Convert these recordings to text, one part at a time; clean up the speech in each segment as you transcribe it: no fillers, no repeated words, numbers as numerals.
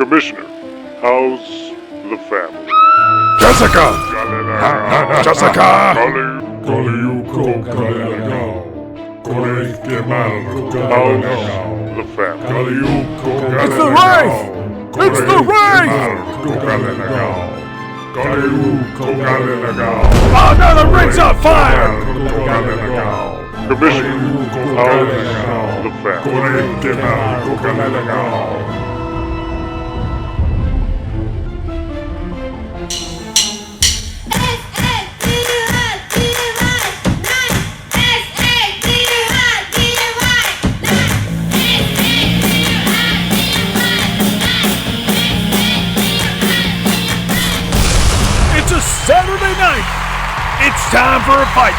Commissioner, how's the family? Jessica! Jessica! How's the family? It's the Wraith! It's the Wraith! Oh no, the ring's on fire! Commissioner, how's the family? Saturday night, it's time for a fight.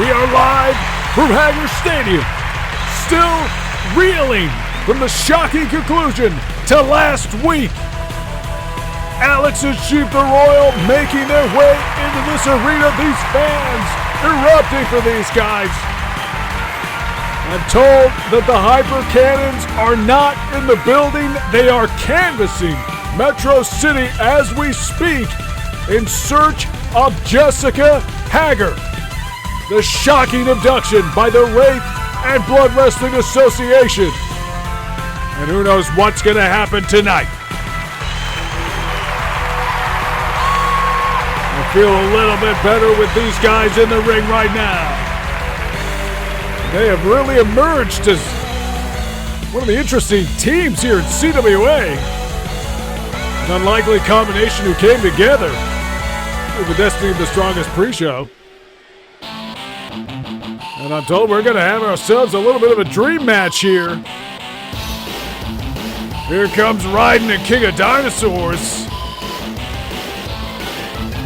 We are live from Haggar Stadium, still reeling from the shocking conclusion to last week. Alex and Sheep the Royal making their way into this arena, these fans erupting for these guys. I'm told that the Hyper Cannons are not in the building, they are canvassing Metro City as we speak, in search of Jessica Haggar. The shocking abduction by the Wraith and Blood Wrestling Association. And who knows what's going to happen tonight. I feel a little bit better with these guys in the ring right now. They have really emerged as one of the interesting teams here at CWA. An unlikely combination who came together. The Destiny of the Strongest pre-show. And I'm told we're going to have ourselves a little bit of a dream match here. Here comes Raiden and King of Dinosaurs.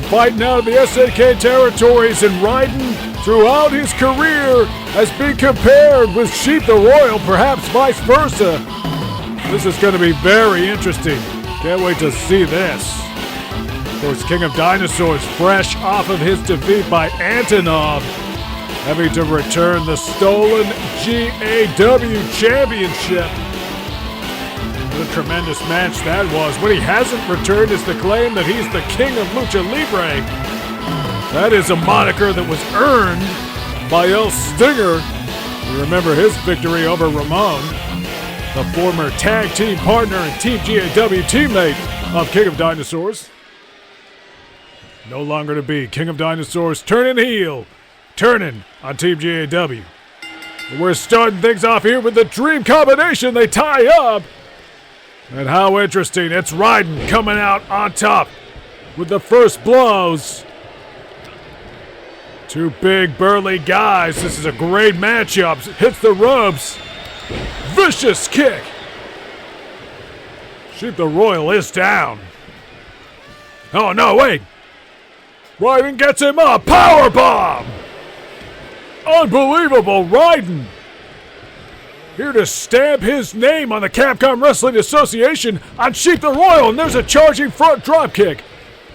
Fighting out of the SNK territories, and Raiden, throughout his career, has been compared with Sheep the Royal, perhaps vice versa. This is going to be very interesting. Can't wait to see this. Of course, King of Dinosaurs, fresh off of his defeat by Antonov, having to return the stolen GAW Championship. What a tremendous match that was. What he hasn't returned is the claim that he's the king of Lucha Libre. That is a moniker that was earned by El Stinger. You remember his victory over Ramon, the former tag team partner and Team GAW teammate of King of Dinosaurs. No longer to be. King of Dinosaurs turning heel. Turning on Team GAW. And we're starting things off here with the dream combination. They tie up. And how interesting. It's Raiden coming out on top with the first blows. Two big burly guys. This is a great matchup. Hits the ropes. Vicious kick. Sheep the Royal is down. Oh no, wait. Raiden gets him up. Powerbomb! Unbelievable, Raiden! Here to stamp his name on the Capcom Wrestling Association on Sheep the Royal, and there's a charging front dropkick.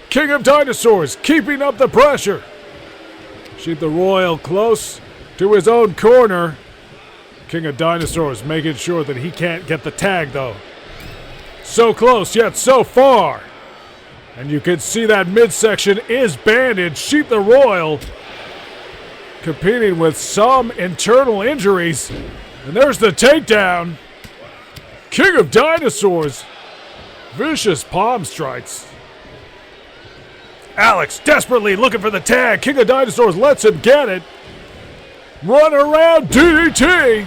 King of Dinosaurs keeping up the pressure. Sheep the Royal close to his own corner. King of Dinosaurs making sure that he can't get the tag, though. So close, yet so far. And you can see that midsection is bandaged. Sheep the Royal competing with some internal injuries. And there's the takedown. King of Dinosaurs. Vicious palm strikes. Alex desperately looking for the tag. King of Dinosaurs lets him get it. Run around DDT.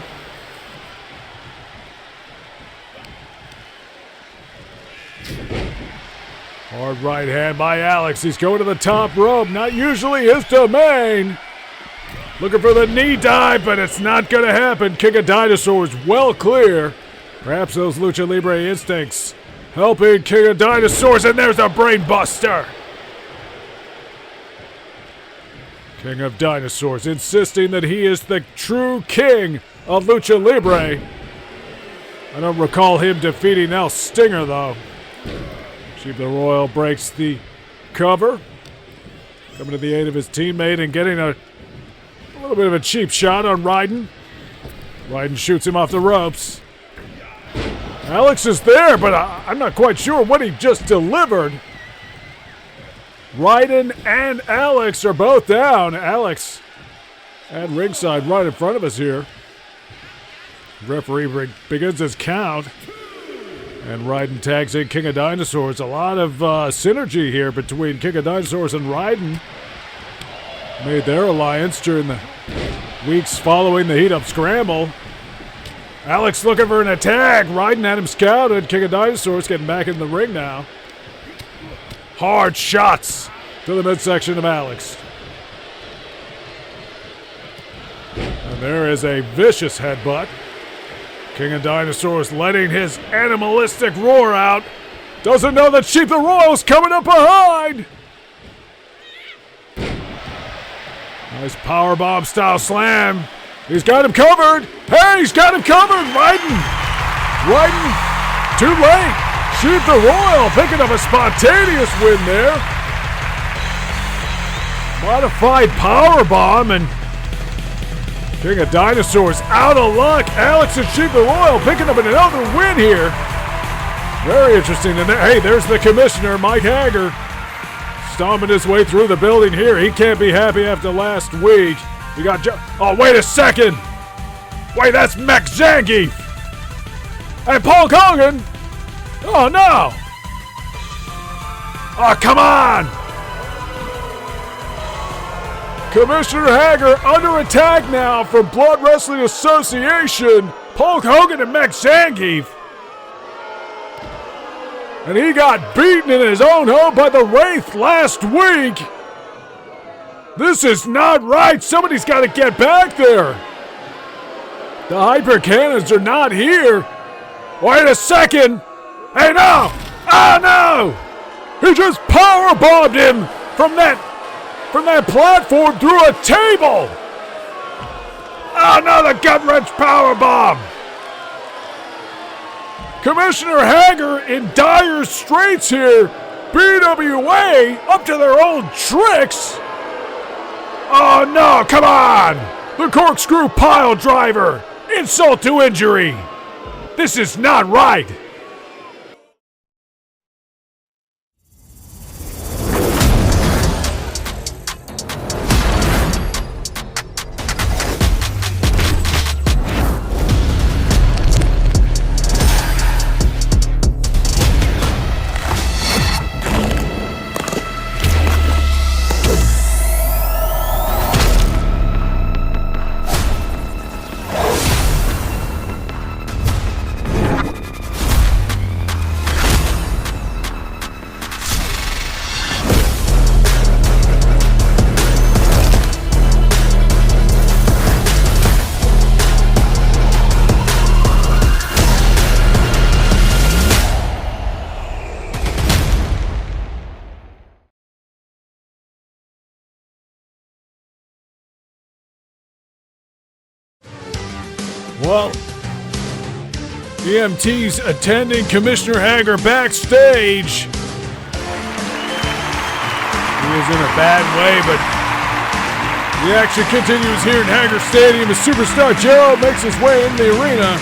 Hard right hand by Alex. He's going to the top rope. Not usually his domain. Looking for the knee dive, but it's not going to happen. King of Dinosaurs well clear. Perhaps those Lucha Libre instincts helping King of Dinosaurs, and there's a brain buster. King of Dinosaurs insisting that he is the true king of Lucha Libre. I don't recall him defeating El Stinger, though. Sheep the Royal breaks the cover. Coming to the aid of his teammate and getting a little bit of a cheap shot on Raiden. Raiden shoots him off the ropes. Alex is there, but I'm not quite sure what he just delivered. Ryden and Alex are both down. Alex at ringside right in front of us here. Referee begins his count. And Ryden tags in King of Dinosaurs. A lot of synergy here between King of Dinosaurs and Ryden. Made their alliance during the weeks following the heat-up scramble. Alex looking for an attack. Ryden had him scouted. King of Dinosaurs getting back in the ring now. Hard shots to the midsection of Alex. And there is a vicious headbutt. King of Dinosaurs letting his animalistic roar out. Doesn't know that Sheep the Royal's coming up behind. Nice powerbomb style slam. He's got him covered. Hey, he's got him covered. Ryden, too late. Sheep the Royal picking up a spontaneous win there. Modified powerbomb and King of Dinosaurs out of luck. Alex and Sheep the Royal picking up another win here. Very interesting. And hey, there's the Commissioner, Mike Haggar, stomping his way through the building here. He can't be happy after last week. You got oh, wait a second. Wait, that's Max Zangief. And Paul Hogan. Oh, no. Oh, come on. Commissioner Haggar under attack now from Blood Wrestling Association. Paul Hogan and Max Zangief. And he got beaten in his own home by the Wraith last week. This is not right. Somebody's got to get back there. The Hyper Cannons are not here. Wait a second. Hey, no. Oh, no. He just powerbombed him from that platform through a table. Oh, no, the gut-wrench powerbomb. Commissioner Haggar in dire straits here. BWA up to their old tricks. Oh, no, come on! The corkscrew pile driver! Insult to injury! This is not right! Well, EMT's attending Commissioner Haggar backstage. He is in a bad way, but the action continues here in Haggar Stadium as Superstar Joe makes his way in the arena.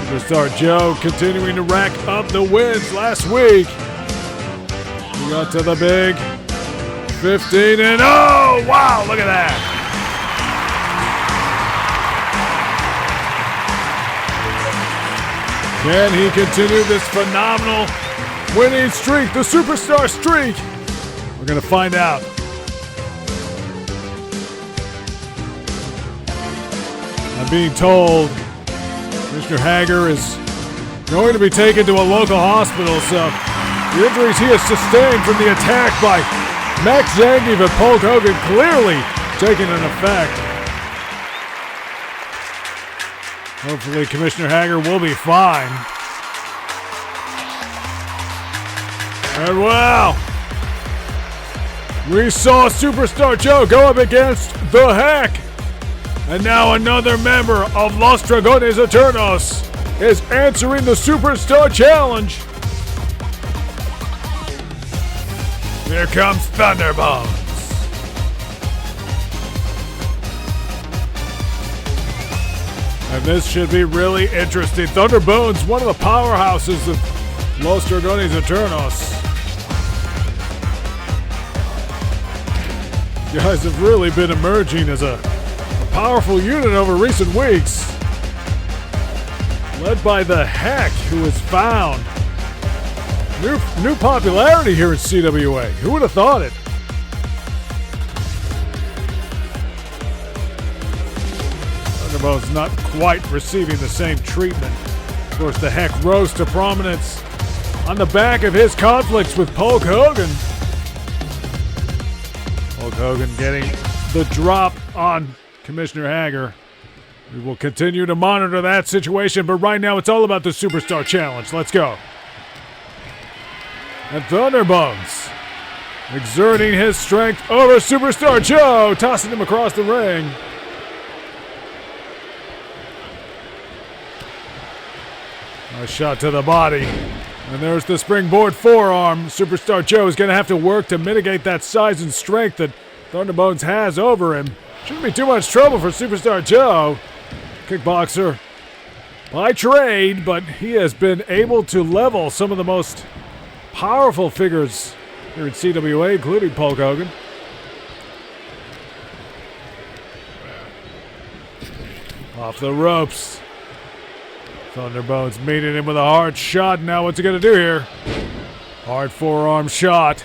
Superstar Joe continuing to rack up the wins last week. We got to the big 15 and oh, wow, look at that. Can he continue this phenomenal winning streak, the superstar streak? We're going to find out. I'm being told Mr. Haggar is going to be taken to a local hospital, so the injuries he has sustained from the attack by Max Zangief and Paul Hogan clearly taking an effect. Hopefully Commissioner Haggar will be fine. And wow, we saw Superstar Joe go up against the Hack. And now another member of Los Dragones Eternos is answering the Superstar Challenge. Here comes Thunderbolts. And this should be really interesting. Thunderbones, one of the powerhouses of Los Dragones Eternos. You guys have really been emerging as a powerful unit over recent weeks. Led by the Heck, who has found new popularity here at CWA. Who would have thought it? Thunderbone's not quite receiving the same treatment. Of course, the Heck rose to prominence on the back of his conflicts with Hulk Hogan. Hulk Hogan getting the drop on Commissioner Haggar. We will continue to monitor that situation, but right now it's all about the Superstar Challenge. Let's go. And Thunderbones exerting his strength over Superstar Joe, tossing him across the ring. Nice shot to the body. And there's the springboard forearm. Superstar Joe is going to have to work to mitigate that size and strength that Thunderbones has over him. Shouldn't be too much trouble for Superstar Joe. Kickboxer by trade, but he has been able to level some of the most powerful figures here at CWA, including Hulk Hogan. Off the ropes. Thunderbones meeting him with a hard shot. Now what's he going to do here? Hard forearm shot.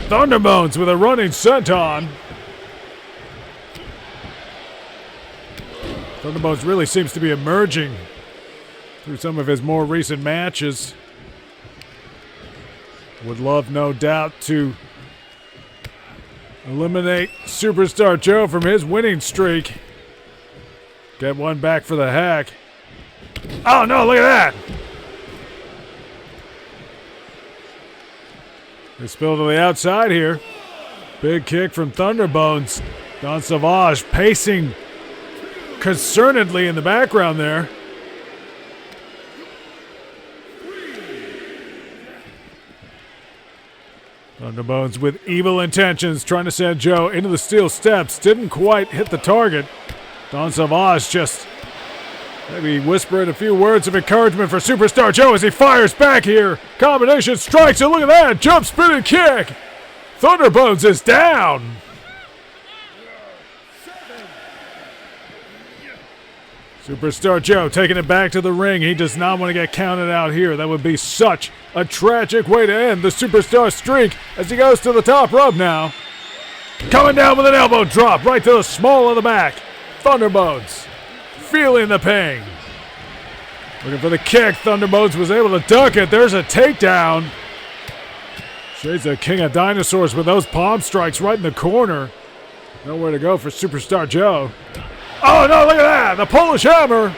Thunderbones with a running senton. Thunderbones really seems to be emerging through some of his more recent matches. Would love, no doubt, to eliminate Superstar Joe from his winning streak. Get one back for the Hack. Oh no, look at that! They spill to the outside here. Big kick from Thunderbones. Don Savage pacing concernedly in the background there. Thunderbones with evil intentions, trying to send Joe into the steel steps. Didn't quite hit the target. Don Savage just maybe whispering a few words of encouragement for Superstar Joe as he fires back here. Combination strikes, and look at that! Jump spinning kick! Thunderbones is down! Superstar Joe taking it back to the ring. He does not want to get counted out here. That would be such a tragic way to end the Superstar streak as he goes to the top rope now. Coming down with an elbow drop right to the small of the back. Thunderbones feeling the pain. Looking for the kick. Thunderbones was able to duck it. There's a takedown. Shades of King of Dinosaurs with those palm strikes right in the corner. Nowhere to go for Superstar Joe. Oh no, look at that! The Polish Hammer!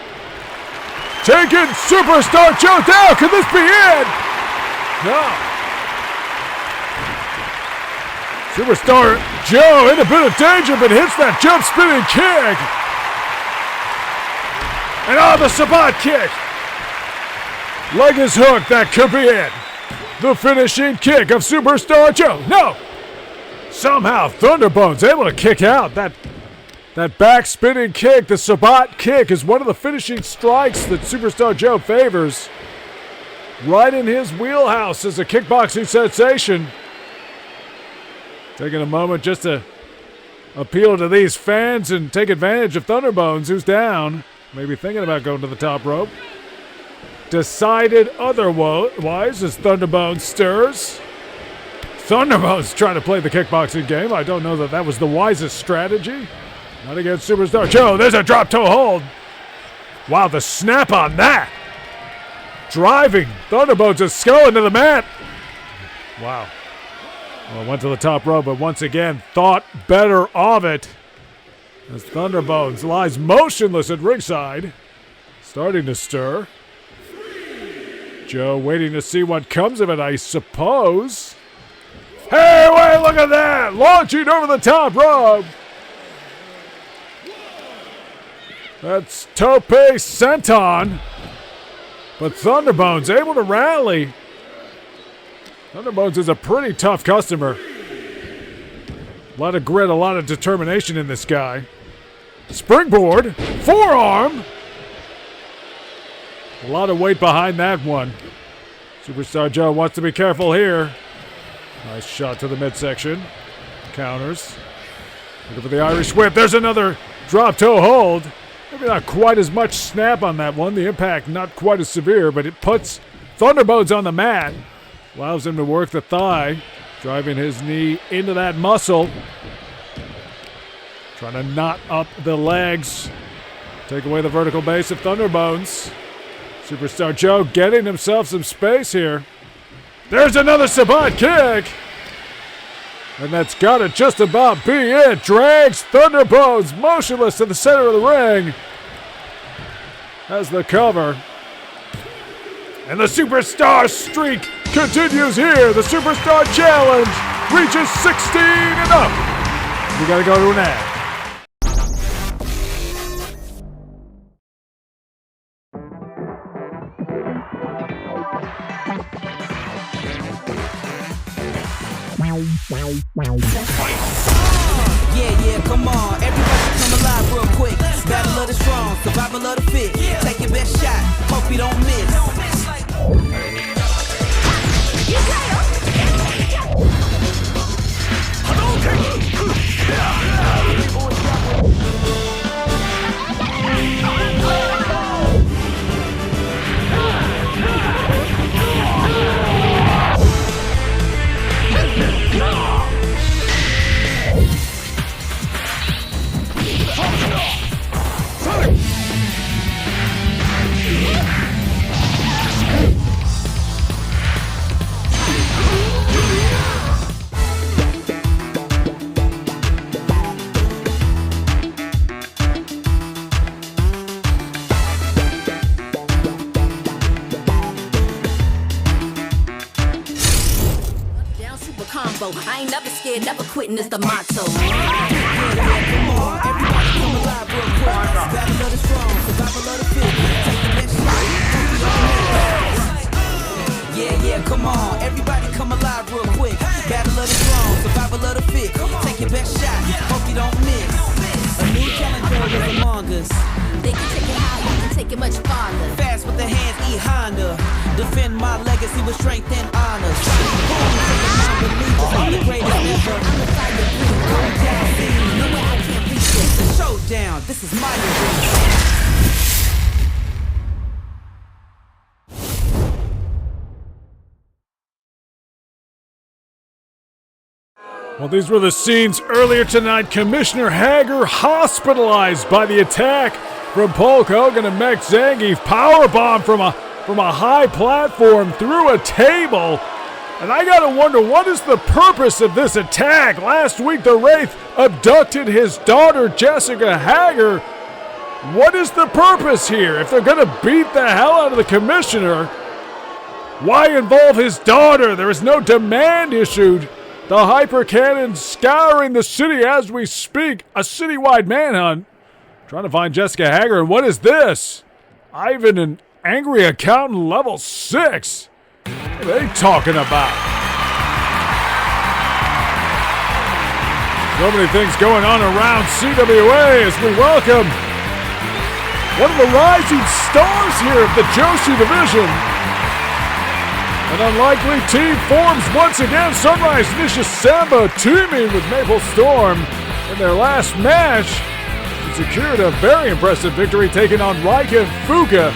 Taking Superstar Joe down! Could this be it? No. Superstar Joe in a bit of danger, but hits that jump spinning kick! And the Sabat kick! Leg is hooked, that could be it! The finishing kick of Superstar Joe! No! Somehow Thunderbones able to kick out that back spinning kick. The Sabat kick is one of the finishing strikes that Superstar Joe favors. Right in his wheelhouse as a kickboxing sensation. Taking a moment just to appeal to these fans and take advantage of Thunderbones, who's down. Maybe thinking about going to the top rope. Decided otherwise as Thunderbones stirs. Thunderbones trying to play the kickboxing game. I don't know that was the wisest strategy. Not against Superstar Joe. There's a drop toe hold. Wow, the snap on that. Driving Thunderbones' skull into the mat. Wow. Well, went to the top rope, but once again thought better of it. As Thunderbones lies motionless at ringside. Starting to stir. Joe waiting to see what comes of it, I suppose. Hey, wait, look at that! Launching over the top rope. That's Tope Senton. But Thunderbones able to rally. Thunderbones is a pretty tough customer. A lot of grit, a lot of determination in this guy. Springboard. forearm. A lot of weight behind that one. Superstar Joe wants to be careful here. Nice shot to the midsection. Counters. Looking for the Irish whip. There's another drop toe hold. Maybe not quite as much snap on that one. The impact not quite as severe, but it puts Thunderbones on the mat. Allows him to work the thigh. Driving his knee into that muscle. Trying to knot up the legs. Take away the vertical base of Thunderbones. Superstar Joe getting himself some space here. There's another Sabat kick. And that's got to just about be it. Drags Thunderbones motionless to the center of the ring. Has the cover. And the Superstar streak continues here. The Superstar Challenge reaches 16 and up. We got to go to an ad. Yeah, come on. Everybody come alive real quick. Battle of the strong, survival of the fit. Take your best shot, hope you don't miss. I ain't never scared, never quitting is the motto. Come on, everybody come alive real quick. Battle of the strong, survival of the fit. Take the best shot. Yeah, come on, everybody come alive real quick. Battle of the strong, survival of the fit. Take your best shot, hope you don't miss. A new challenger is among us. They can take it high, you can take it much farther. Fast with the hands, E Honda. Defend my legacy with strength and honor. I'm the greatest ever. I'm the fire breathe. Come down, see. No way I can't reach this. The showdown. This is my arena. Well, these were the scenes earlier tonight. Commissioner Haggar hospitalized by the attack from Hulk Hogan and Mech Zangief. Powerbomb from a high platform through a table. And I gotta wonder, what is the purpose of this attack? Last week, the Wraith abducted his daughter, Jessica Haggar. What is the purpose here? If they're gonna beat the hell out of the Commissioner, why involve his daughter? There is no demand issued. The Hyper Cannon scouring the city as we speak. A citywide manhunt. Trying to find Jessica Haggar. And what is this? Ivan and Angry Accountant level 6. What are they talking about? So many things going on around CWA as we welcome one of the rising stars here of the Joshi division. An unlikely team forms once again. Sunrise Nisha Samba teaming with Maple Storm in their last match. They secured a very impressive victory taking on Raika Fuka.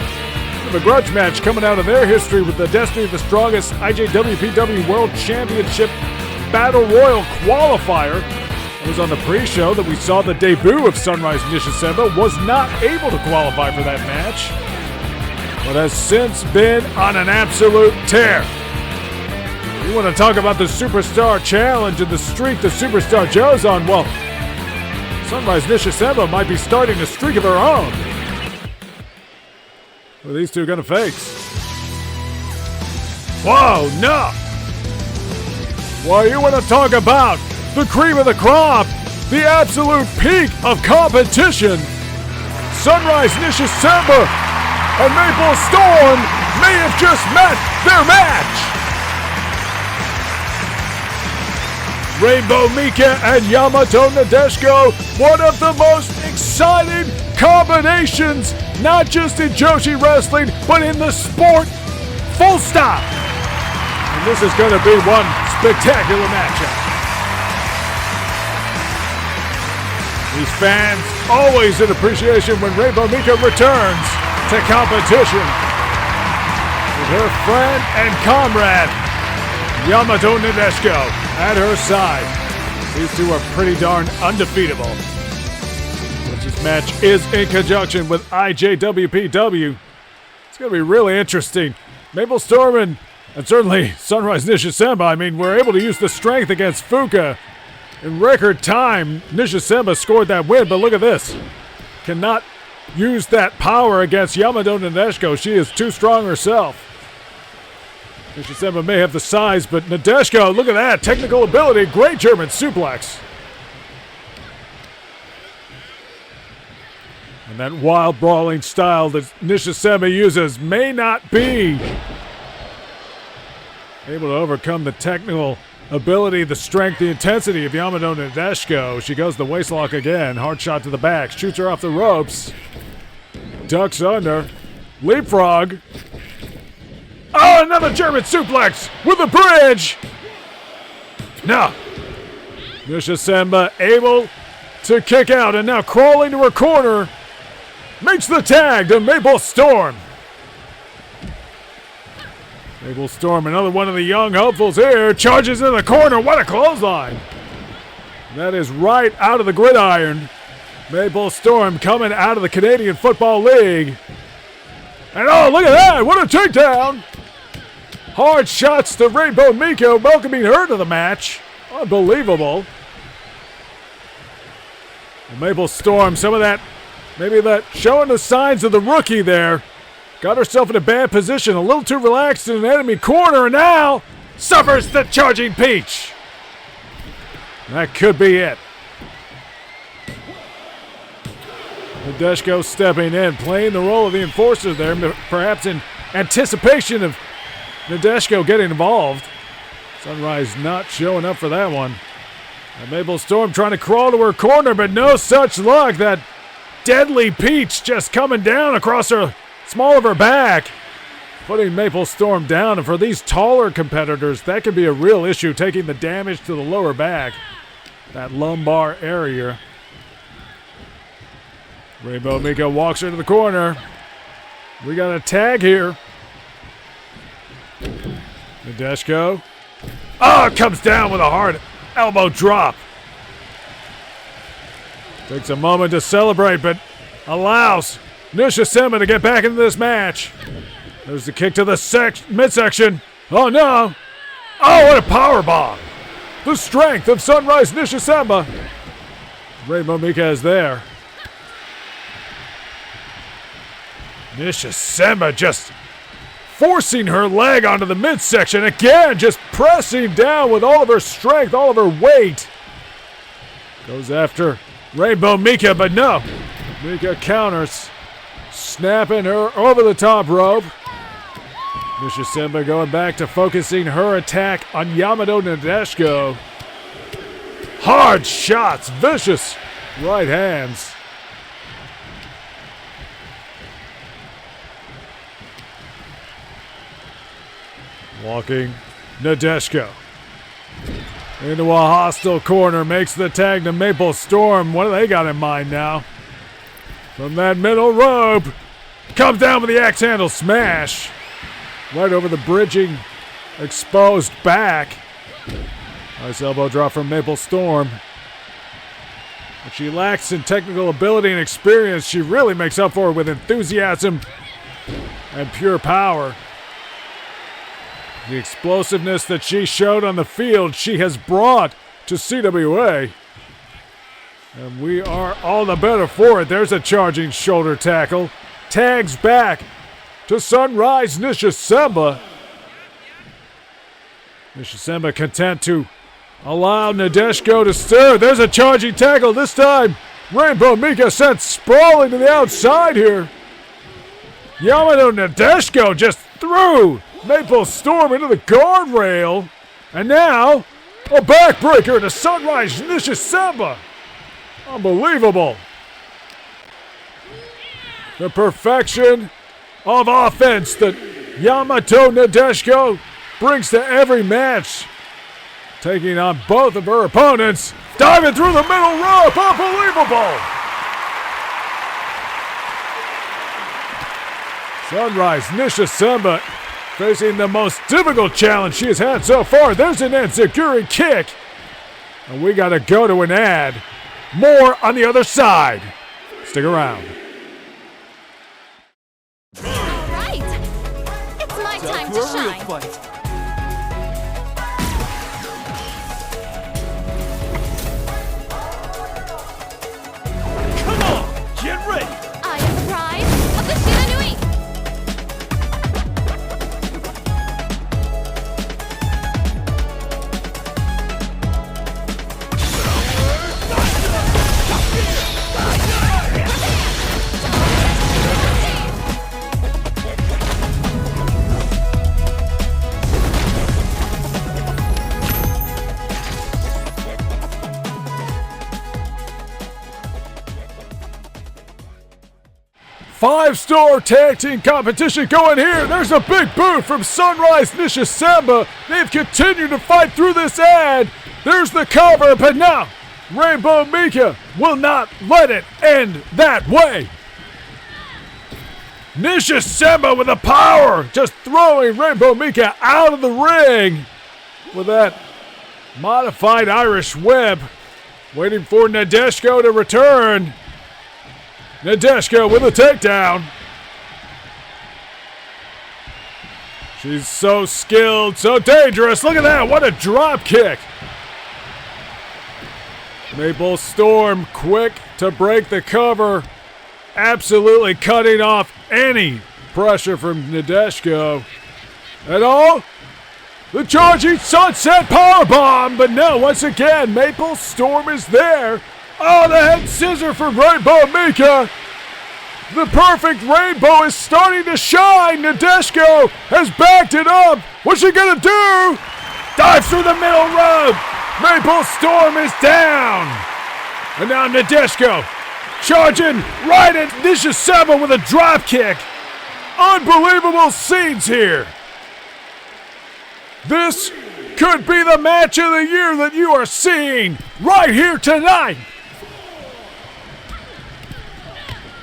The grudge match coming out of their history with the Destiny of the Strongest IJWPW World Championship Battle Royal qualifier. It was on the pre-show that we saw the debut of Sunrise Nishisemba was not able to qualify for that match, but has since been on an absolute tear. You want to talk about the Superstar Challenge and the streak the Superstar Joe's on? Well, Sunrise Nishisemba might be starting a streak of her own. What are these two going to face? Whoa, no! Well, you want to talk about the cream of the crop, the absolute peak of competition. Sunrise Nishisemba and Maple Storm may have just met their match. Rainbow Mika and Yamato Nadeshiko, one of the most exciting combinations, not just in Joshi wrestling, but in the sport. Full stop. And this is going to be one spectacular matchup. These fans always in appreciation when Rainbow Mika returns to competition with her friend and comrade Yamato Nadeshiko at her side. These two are pretty darn undefeatable. This match is in conjunction with IJWPW. It's going to be really interesting. Maple Storm and certainly Sunrise Nishisemba, I mean, were able to use the strength against Fuka. In record time, Nishisemba scored that win, but look at this. Cannot use that power against Yamato Nadeshiko. She is too strong herself. Nishisemba may have the size, but Nadeshiko, look at that. Technical ability, great German suplex. And that wild brawling style that Nishisemba uses may not be able to overcome the technical ability, the strength, the intensity of Yamato Nadeshiko. She goes the waistlock again. Hard shot to the back. Shoots her off the ropes. Ducks under. Leapfrog. Oh, another German suplex with the bridge. No. Nishisemba able to kick out and now crawling to her corner. Makes the tag to Maple Storm. Maple Storm, another one of the young hopefuls here, charges in the corner. What a clothesline. That is right out of the gridiron. Maple Storm coming out of the Canadian Football League. And oh, look at that. What a takedown. Hard shots to Rainbow Mika, welcoming her to the match. Unbelievable. And Maple Storm, some of that, maybe that showing the signs of the rookie there. Got herself in a bad position, a little too relaxed in an enemy corner, and now suffers the charging peach. That could be it. Nadeshiko stepping in, playing the role of the enforcer there, perhaps in anticipation of Nadeshiko getting involved. Sunrise not showing up for that one. And Maple Storm trying to crawl to her corner, but no such luck. That deadly peach just coming down across her small of her back, putting Maple Storm down. And for these taller competitors, that could be a real issue, taking the damage to the lower back, that lumbar area. Rainbow Mika walks her to the corner. We got a tag here. Nadeshiko. Oh, it comes down with a hard elbow drop. Takes a moment to celebrate, but allows Nishisemba to get back into this match. There's the kick to the midsection. Oh, no. Oh, what a power bomb. The strength of Sunrise Nishisemba. Rainbow Mika is there. Nishisemba just forcing her leg onto the midsection. Again, just pressing down with all of her strength, all of her weight. Goes after Rainbow Mika, but no. Mika counters. Snapping her over the top rope. Nishisemba going back to focusing her attack on Yamato Nadeshiko. Hard shots, vicious right hands. Walking Nadeshiko into a hostile corner, makes the tag to Maple Storm. What do they got in mind now? From that middle rope, comes down with the axe handle smash. Right over the bridging, exposed back. Nice elbow drop from Maple Storm. If she lacks in technical ability and experience, she really makes up for it with enthusiasm and pure power. The explosiveness that she showed on the field, she has brought to CWA. And we are all the better for it. There's a charging shoulder tackle. Tags back to Sunrise Nishisemba. Nishisemba content to allow Nadeshiko to stir. There's a charging tackle. This time, Rainbow Mika sent sprawling to the outside here. Yamato Nadeshiko just threw Maple Storm into the guardrail. And now, a backbreaker to Sunrise Nishisemba. Unbelievable. The perfection of offense that Yamato Nadeshiko brings to every match. Taking on both of her opponents. Diving through the middle rope. Unbelievable! Sunrise Nishisemba facing the most difficult challenge she has had so far. There's an enziguri kick. And we got to go to an ad. More on the other side. Stick around. All right. It's my time to shine. Come on, get ready. I am the pride of the Shiranui. Five-star tag team competition going here. There's a big boot from Sunrise Nishisemba. They've continued to fight through this ad. There's the cover, but now Rainbow Mika will not let it end that way. Nishisemba with the power, just throwing Rainbow Mika out of the ring with that modified Irish whip. Waiting for Nadeshiko to return. Nadeshiko with a takedown. She's so skilled, so dangerous. Look at that, what a drop kick. Maple Storm quick to break the cover. Absolutely cutting off any pressure from Nadeshiko. And the charging sunset powerbomb. But no, once again, Maple Storm is there. Oh, the head scissor from Rainbow Mika. The perfect rainbow is starting to shine. Nadeshiko has backed it up. What's she gonna do? Dives through the middle rope. Maple Storm is down. And now Nadeshiko charging right at Nishisemba with a drop kick. Unbelievable scenes here. This could be the match of the year that you are seeing right here tonight.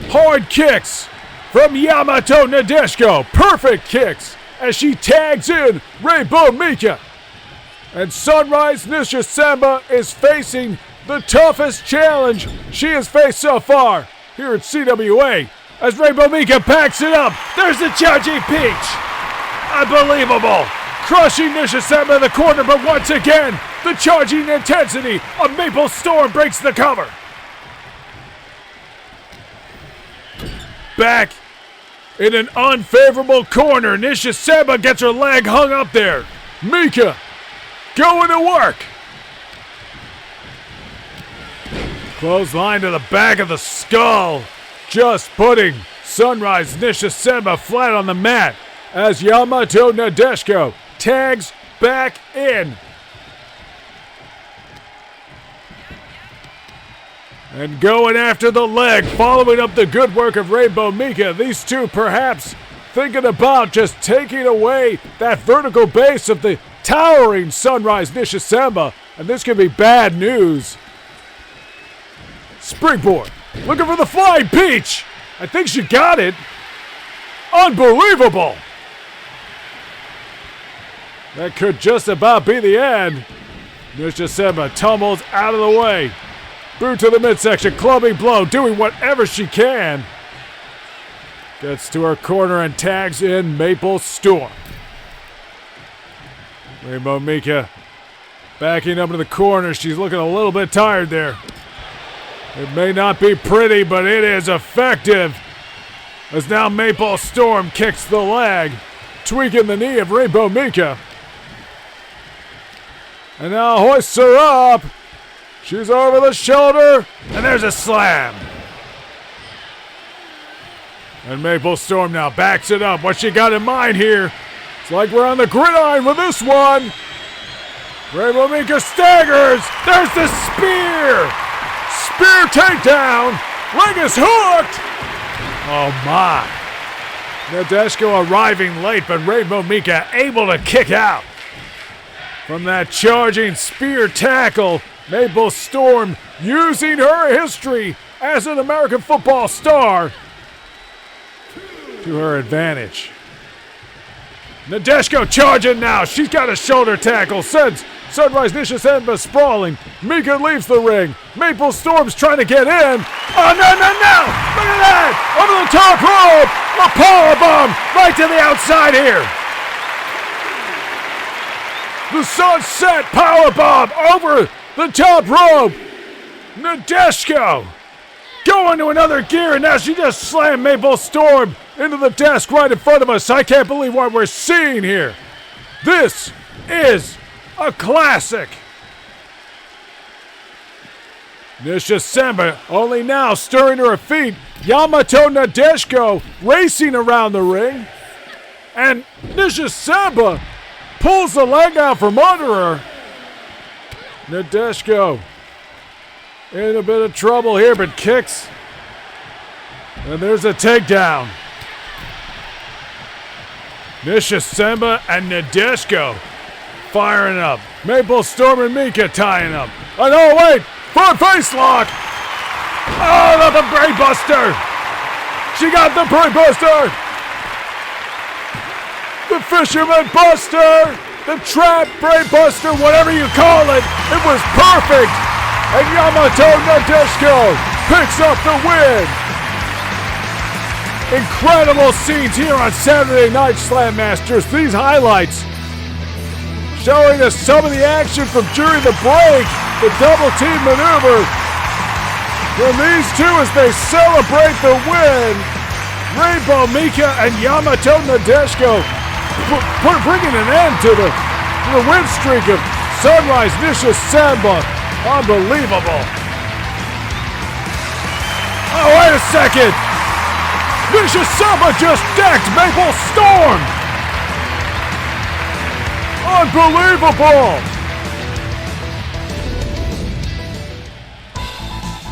Hard kicks from Yamato Nadeshiko. Perfect kicks as she tags in Rainbow Mika. And Sunrise Nishisemba is facing the toughest challenge she has faced so far here at CWA. As Rainbow Mika backs it up. There's the charging peach. Unbelievable. Crushing Nishisemba in the corner, but once again, the charging intensity of Maple Storm breaks the cover. Back in an unfavorable corner, Nishisemba gets her leg hung up there. Mika going to work. Clothesline to the back of the skull, just putting Sunrise Nishisemba flat on the mat as Yamato Nadeshiko tags back in. And going after the leg, following up the good work of Rainbow Mika. These two perhaps thinking about just taking away that vertical base of the towering Sunrise Nishisemba. And this could be bad news. Springboard, looking for the flying peach. I think she got it. Unbelievable. That could just about be the end. Nishisemba tumbles out of the way. Boot to the midsection, clubbing blow, doing whatever she can. Gets to her corner and tags in Maple Storm. Rainbow Mika backing up into the corner. She's looking a little bit tired there. It may not be pretty, but it is effective. As now Maple Storm kicks the leg, tweaking the knee of Rainbow Mika. And now hoists her up. She's over the shoulder, and there's a slam. And Maple Storm now backs it up. What she got in mind here? It's like we're on the gridiron with this one. Rainbow Mika staggers. There's the spear. Spear takedown. Leg is hooked. Oh my. Nadeshko arriving late, but Rainbow Mika able to kick out. From that charging spear tackle, Maple Storm using her history as an American football star to her advantage. Nadeshko charging now. She's got a shoulder tackle. Sends Sunrise Nishisenba sprawling. Mika leaves the ring. Maple Storm's trying to get in. Oh, no. Look at that. Over the top rope. A powerbomb right to the outside here. The sunset powerbomb over the top rope. Nadeshko going to another gear, and now she just slammed Maple Storm into the desk right in front of us. I can't believe what we're seeing here. This is a classic. Nishisenba only now stirring to her feet. Yamato Nadeshko racing around the ring. And Nishisenba pulls the leg out from under her. Nadeshko in a bit of trouble here, but kicks. And there's a takedown. Nishisenba and Nadeshko firing up. Maple Storm and Mika tying up. Oh no, wait! Front face lock! Oh, the Brain Buster! She got the Brain Buster! The Fisherman Buster! The Trap Brain Buster, whatever you call it, it was perfect! And Yamato Nadeshko picks up the win! Incredible scenes here on Saturday Night Slam Masters. These highlights showing us some of the action from during the break, the double team maneuver from these two as they celebrate the win. Rainbow Mika and Yamato Nadeshko bringing an end to the win streak of Sunrise Nishisenba. Unbelievable. Oh, wait a second. Nishisenba just decked Maple Storm. Unbelievable.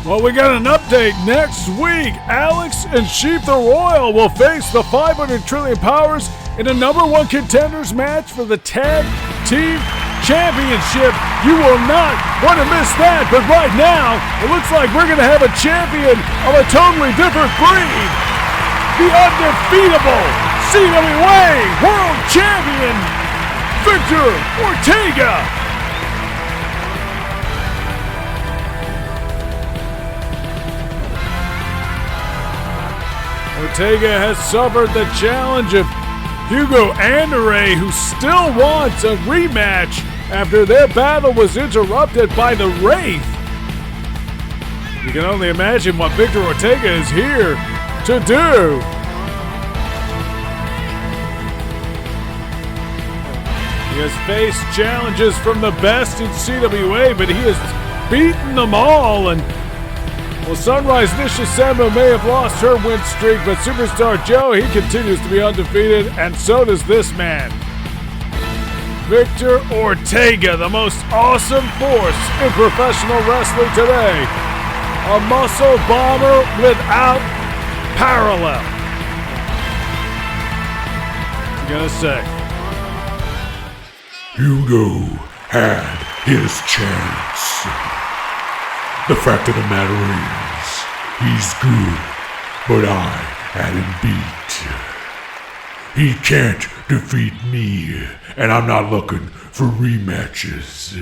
Well, we got an update next week. Alex and Sheep the Royal will face the 500 Trillion Powers in a #1 contenders match for the Tag Team Championship. You will not want to miss that, but right now, it looks like we're going to have a champion of a totally different breed. The undefeatable CWA World Champion, Victor Ortega. Ortega has suffered the challenge of Hugo Andere, who still wants a rematch after their battle was interrupted by the Wraith. You can only imagine what Victor Ortega is here to do. He has faced challenges from the best in CWA, but he has beaten them all. And well, Sunrise Nishisenba may have lost her win streak, but Superstar Joe, he continues to be undefeated, and so does this man. Victor Ortega, the most awesome force in professional wrestling today. A muscle bomber without parallel. What you gonna say? Hugo had his chance. The fact of the matter is, he's good, but I had him beat. He can't defeat me, and I'm not looking for rematches.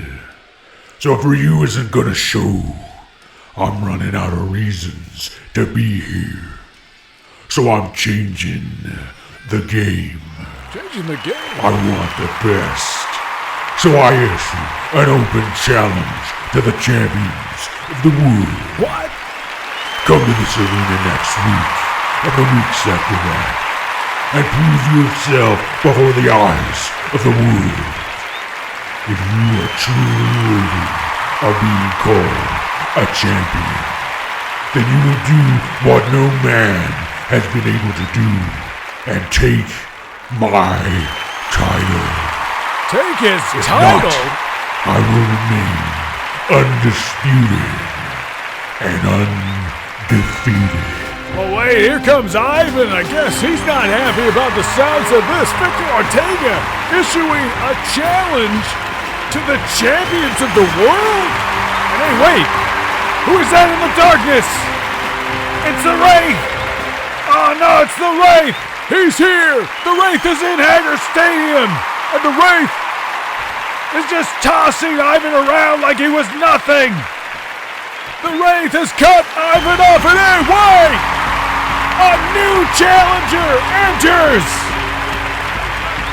So if Ryu isn't gonna show, I'm running out of reasons to be here. So I'm changing the game. Changing the game? I want the best. So I issue an open challenge to the champions of the world. What? Come to this arena next week, and the weeks after that, and prove yourself before the eyes of the world. If you are truly worthy of being called a champion, then you will do what no man has been able to do, and take my title. Take his If title? not, I will remain undisputed and undefeated. Oh wait, here comes Ivan. I guess he's not happy about the sounds of this. Victor Ortega issuing a challenge to the champions of the world. And hey, wait, who is that in the darkness? It's the Wraith. Oh no, it's the Wraith. He's here. The Wraith is in Haggar Stadium. And the Wraith is just tossing Ivan around like he was nothing. The Wraith has cut Ivan off, and hey, wait! A new challenger enters!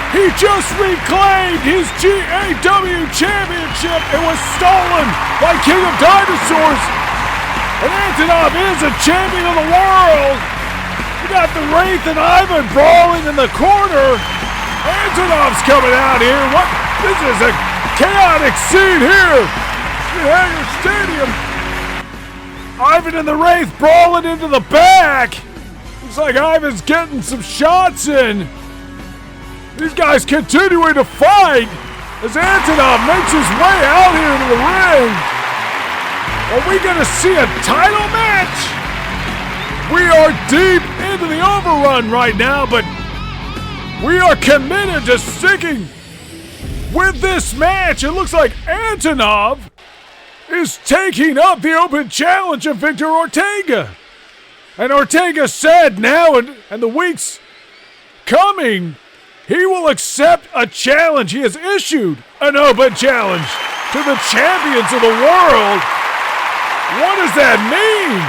He just reclaimed his GAW championship. It was stolen by King of Dinosaurs. And Antonov is a champion of the world. We got the Wraith and Ivan brawling in the corner. Antonov's coming out here. What? This is a chaotic scene here in Haggar Stadium. Ivan and the Wraith brawling into the back. Looks like Ivan's getting some shots in. These guys continuing to fight as Antonov makes his way out here into the ring. Are we going to see a title match? We are deep into the overrun right now, but we are committed to sticking with this match. It looks like Antonov is taking up the open challenge of Victor Ortega. And Ortega said now and the weeks coming, he will accept a challenge. He has issued an open challenge to the champions of the world. What does that mean?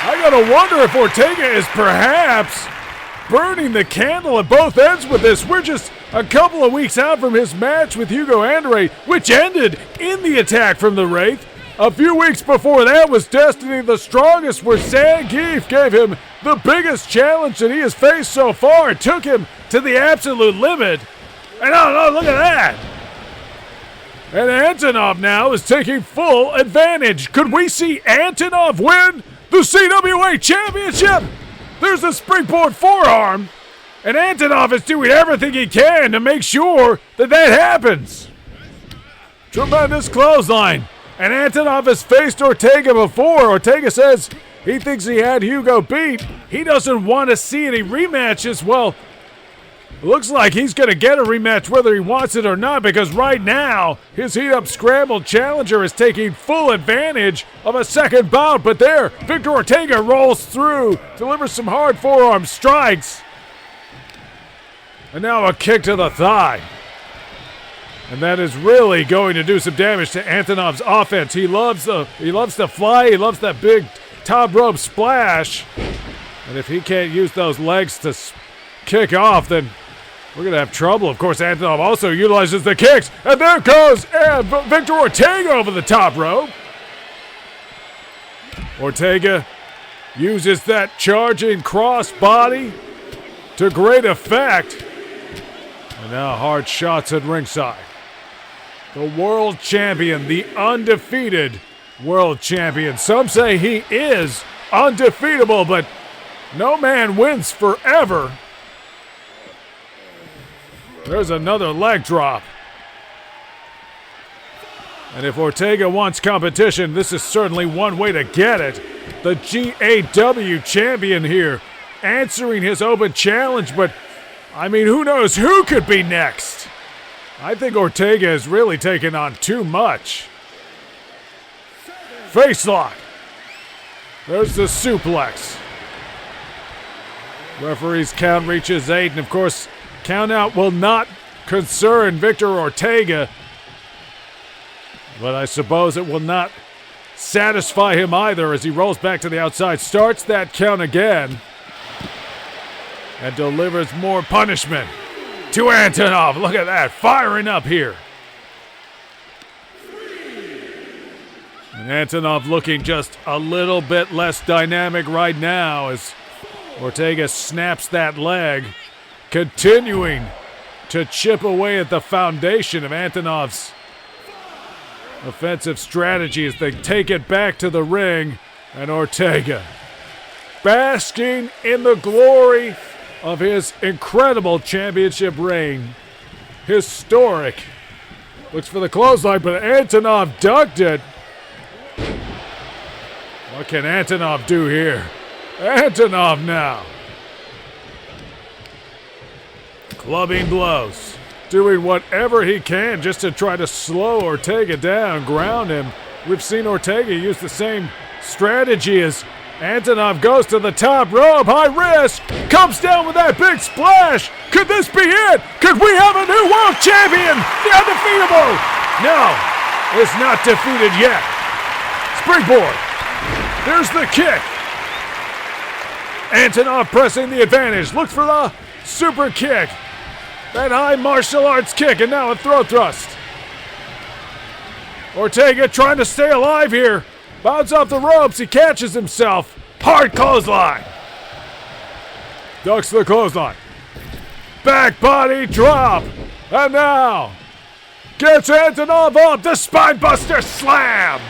I gotta wonder if Ortega is perhaps burning the candle at both ends with this. We're just a couple of weeks out from his match with Hugo Andre, which ended in the attack from the Wraith. A few weeks before that was Destiny the Strongest, where Zangief gave him the biggest challenge that he has faced so far and took him to the absolute limit. And oh no, look at that! And Antonov now is taking full advantage. Could we see Antonov win the CWA Championship? There's a springboard forearm, and Antonov is doing everything he can to make sure that that happens. Tremendous clothesline. And Antonov has faced Ortega before. Ortega says he thinks he had Hugo beat. He doesn't want to see any rematches. Well, it looks like he's going to get a rematch whether he wants it or not, because right now his heat-up scrambled challenger is taking full advantage of a second bout. But there, Victor Ortega rolls through, delivers some hard forearm strikes. And now a kick to the thigh. And that is really going to do some damage to Antonov's offense. He loves to fly. He loves that big top rope splash. And if he can't use those legs to kick off, then we're going to have trouble. Of course, Antonov also utilizes the kicks. And there goes Victor Ortega over the top rope. Ortega uses that charging cross body to great effect. And now hard shots at ringside. The world champion, the undefeated world champion. Some say he is undefeatable, but no man wins forever. There's another leg drop. And if Ortega wants competition, this is certainly one way to get it. The GAW champion here, answering his open challenge, but I mean, who knows who could be next? I think Ortega has really taken on too much. Face lock. There's the suplex. Referee's count reaches 8, and of course, count out will not concern Victor Ortega. But I suppose it will not satisfy him either as he rolls back to the outside, starts that count again, and delivers more punishment to Antonov. Look at that, firing up here. And Antonov looking just a little bit less dynamic right now as Ortega snaps that leg, continuing to chip away at the foundation of Antonov's offensive strategy as they take it back to the ring. And Ortega, basking in the glory of his incredible championship reign. Historic. Looks for the clothesline, but Antonov ducked it. What can Antonov do here? Antonov now. Clubbing blows. Doing whatever he can just to try to slow Ortega down, ground him. We've seen Ortega use the same strategy as Antonov goes to the top rope, high risk, comes down with that big splash. Could this be it? Could we have a new world champion? The Undefeatable! No, it's not defeated yet. Springboard. There's the kick. Antonov pressing the advantage. Looks for the super kick. That high martial arts kick, and now a throat thrust. Ortega trying to stay alive here. Bounce off the ropes. He catches himself. Hard clothesline. Ducks the clothesline. Back body drop. And now gets Antonov up. The spinebuster slam.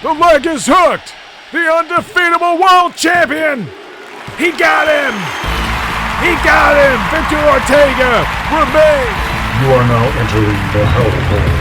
The leg is hooked. The undefeatable world champion. He got him. He got him. Victor Ortega remains. You are now entering the hellhole.